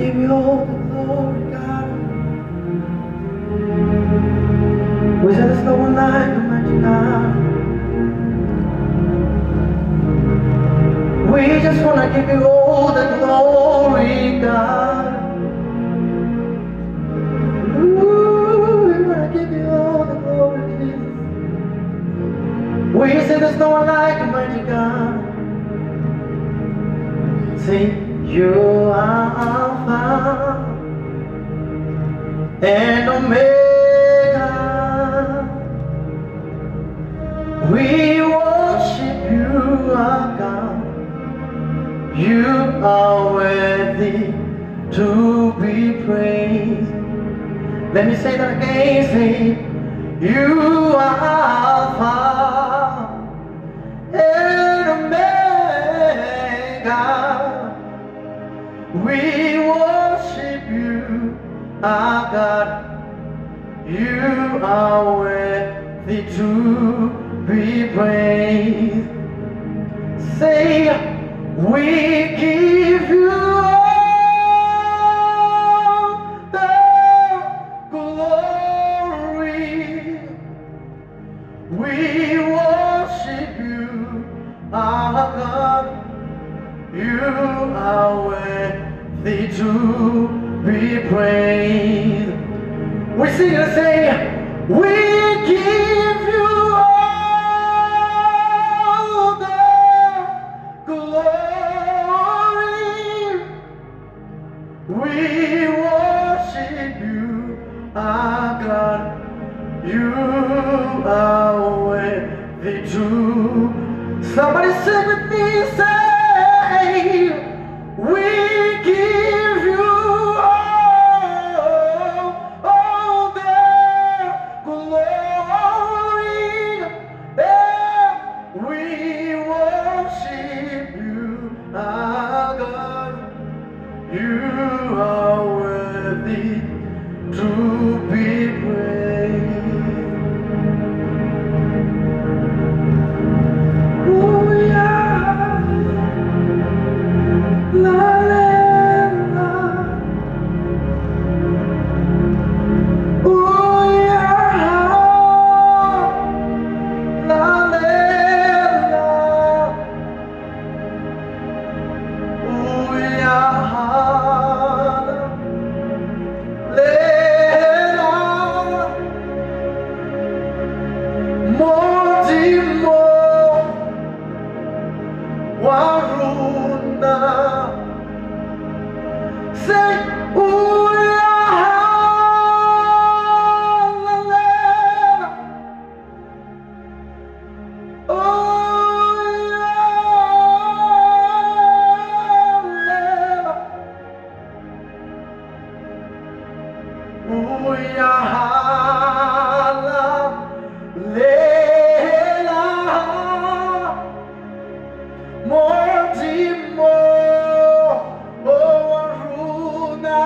give you all the glory, God. We said there's no one like the mighty God. We just want to give you all the glory, God. Ooh, we want to give you all the glory, Jesus. We say there's no one like the mighty God. Say, you are Alpha and Omega. We worship you, our God. You are worthy to be praised. Let me say that again. Say, you are Alpha and Omega. We worship you, our God. You are worthy to be praised. Say, we give you all the glory. We worship you, our God. You are worthy to be praised. We sing and say, we give you all the glory. We worship you, our God. You are worthy to. Somebody sing with me, say, we give you all the glory. Yeah, we worship you, our God. You are worthy to be praised. Oh yeah, la la la. Oh yeah, la la la. Oh yeah, la Motimo Waruna. Say, ooh, yeah, la, la. Oh, yeah, ooh, yeah, la, la. Motimo Waruna.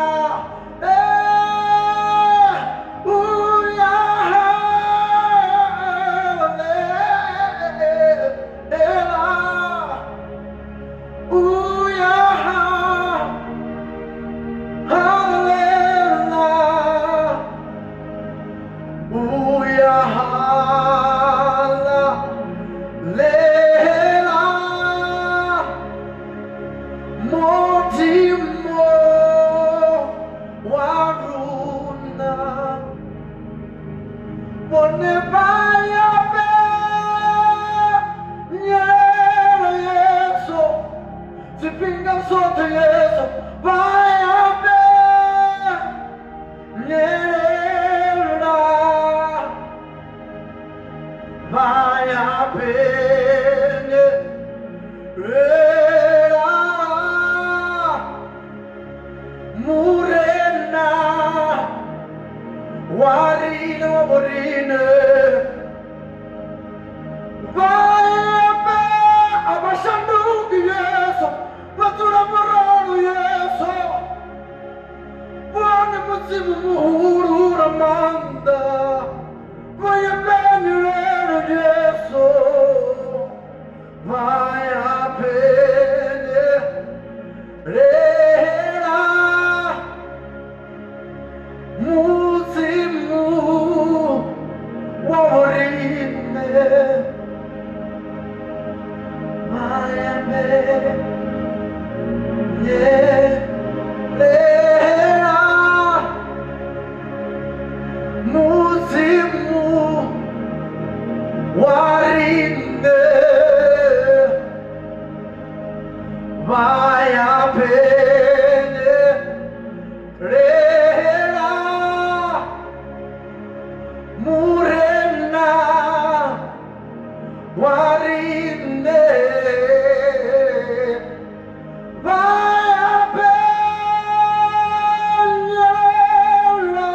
Motimo Waruna. Bonebaya be nyero yeso sipinga sote yeso baya be nyera baya be nyera murena warino borine Vaebe abashandu yeso patura morano yeso Nyerera Musimu Warinde Vaya Pene Rera Murena Warinde Vaya Peñera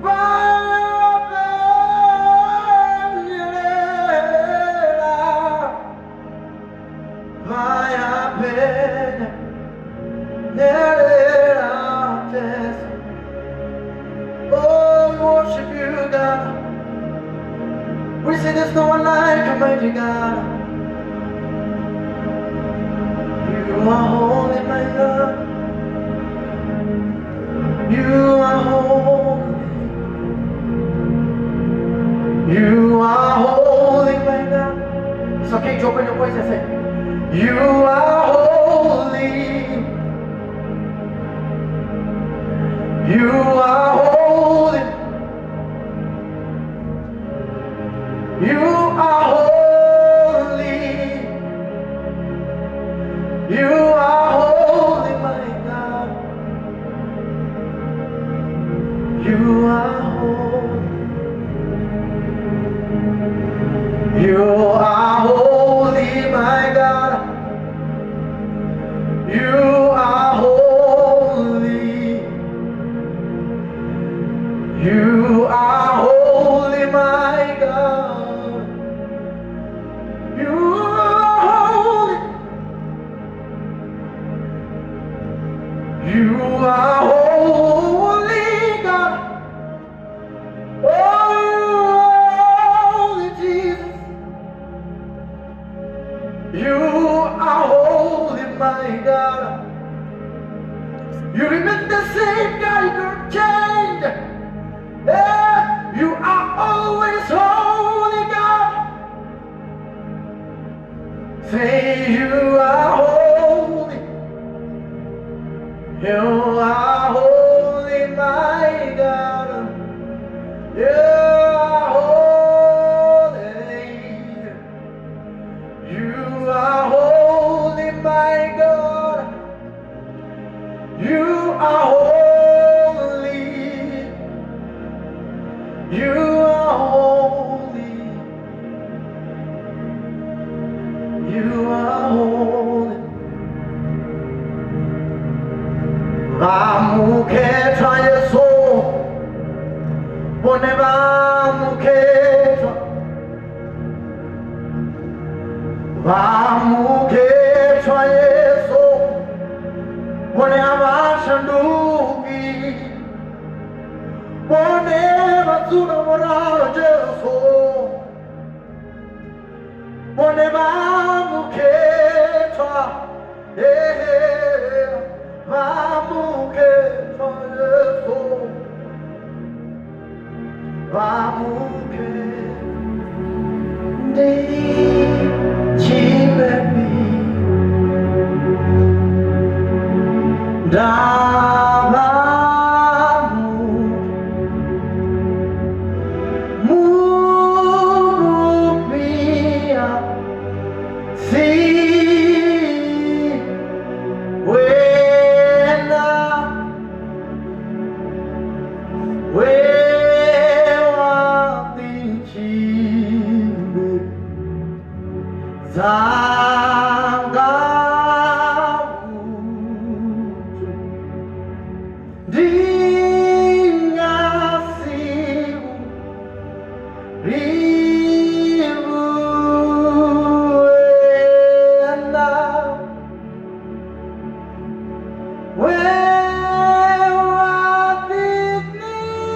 Vaya Peñera Vaya Peñera Oh, we worship you, God. We say there's no one like Almighty God. You are holy, my God. You are holy. You are holy, my God. It's okay to open your voice and say, You are holy. You are holy. You are holy. You are holy, my God. You are holy. You are holy, my God. You are holy. You are holy, my God. You are holy. You are holy, God. Oh, you are holy, Jesus. You are holy, my God. You remain the same, God. You don't change. Yeah, you are always holy, God. Say you are holy. You are holy, my God. You are holy. You are holy, my God. You are holy. You are holy. You are holy. Vamuketwa Yesu, Bone vamuketwa, Vamuketwa Yesu, Bone avashanduki, Bone vatsuna moralo Yesu, Bone vamuketwa, Vamuketwa Yesu, Vamuketwa Chimebi Davamu Murupia Si Wena Wewa Tinchime Zangavuche Dingasiu Rivuena Wewa Tinisa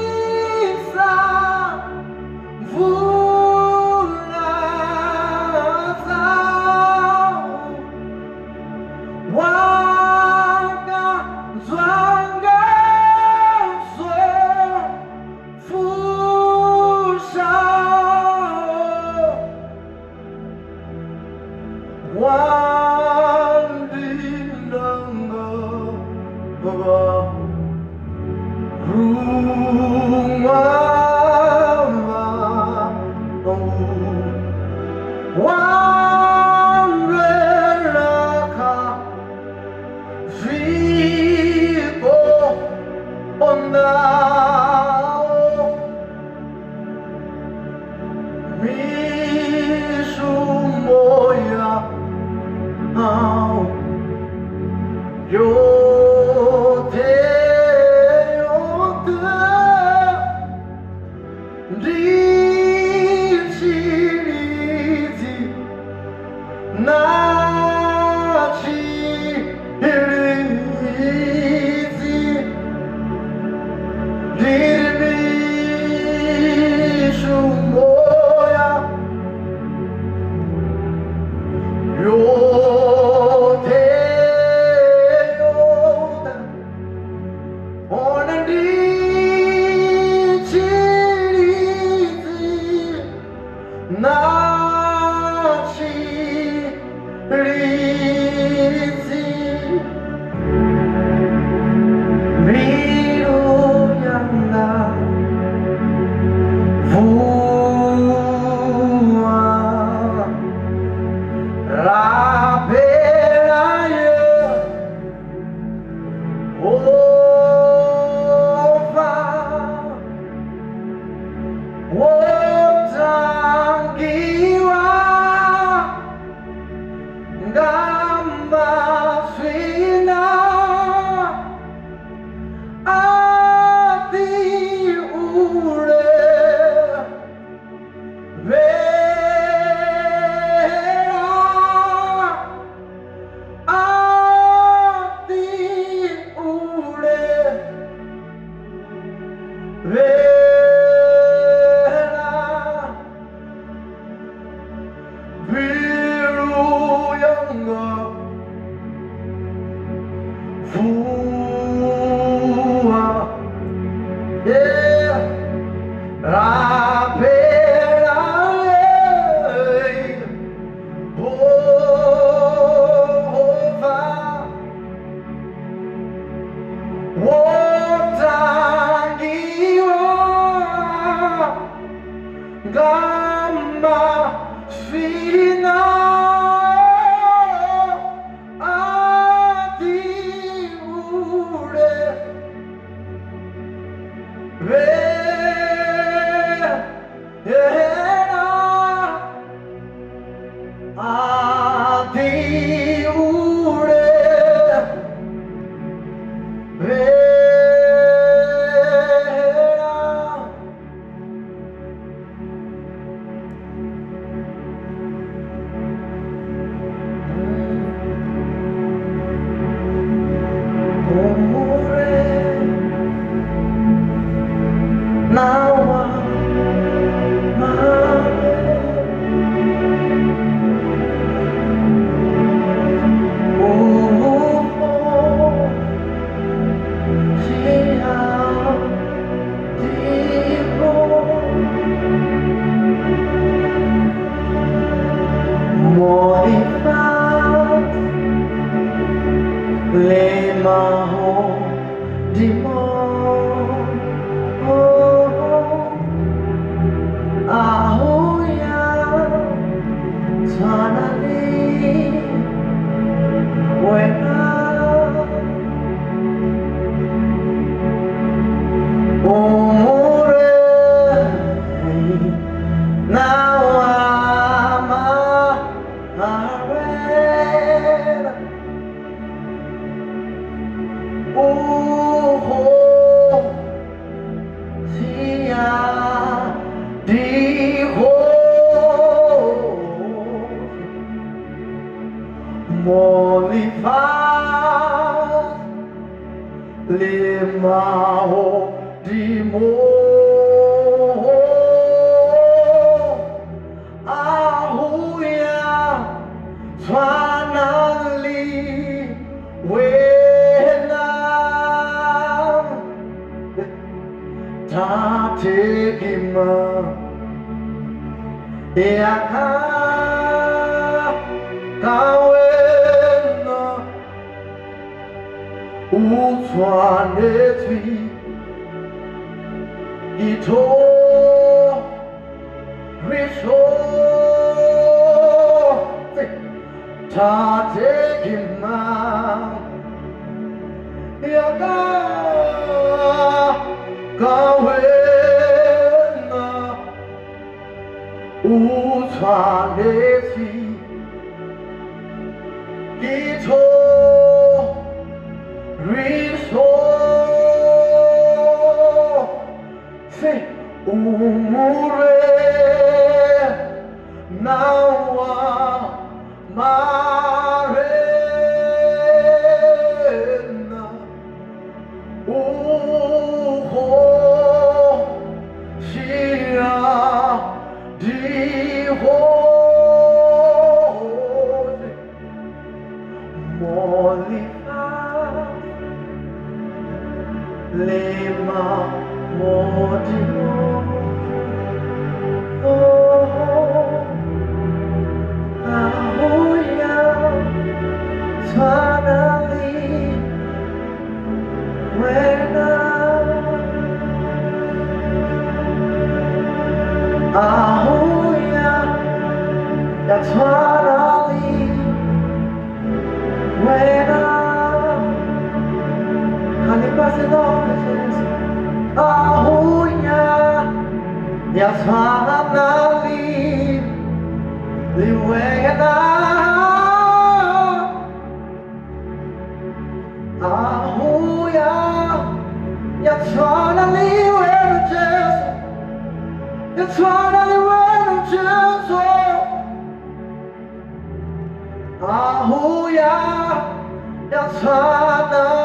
Vula Wanga Zwanga Swe Fusha Wanga Yo te Dicirizi Nacirizi Dirmishu moya Yo te Nacirizi Viruyanda Vua Rapelaye Ova Wotangiwa Gamba Fina Ati Ure Vera Ati Ure Vera Viruyanga Vua Yeah Rapelaye Ova Wotangiwa Gamba Fina Ati Ure Vera Ati Ure Vera Les mains dimanche Ahoya Tanani Wena Umure Now I'm a red Oh, Tia, Diho, Molifa, Limao, Dimo, Ahuya, Twanali, Tatekima Yaka Kawena 无传的嘴，一头瑞说，他这个嘛，呀个为那无传的嘴，一头。Riso se umure nawa marena uho shira diho molifa Lema Modimo Oh Ahoya Finally When Ahoya That's finally When Ahoya, ya finally, liwena. Ahoya, ya finally, when Jesus, ya finally, when Jesus. Ahoya, ya finally.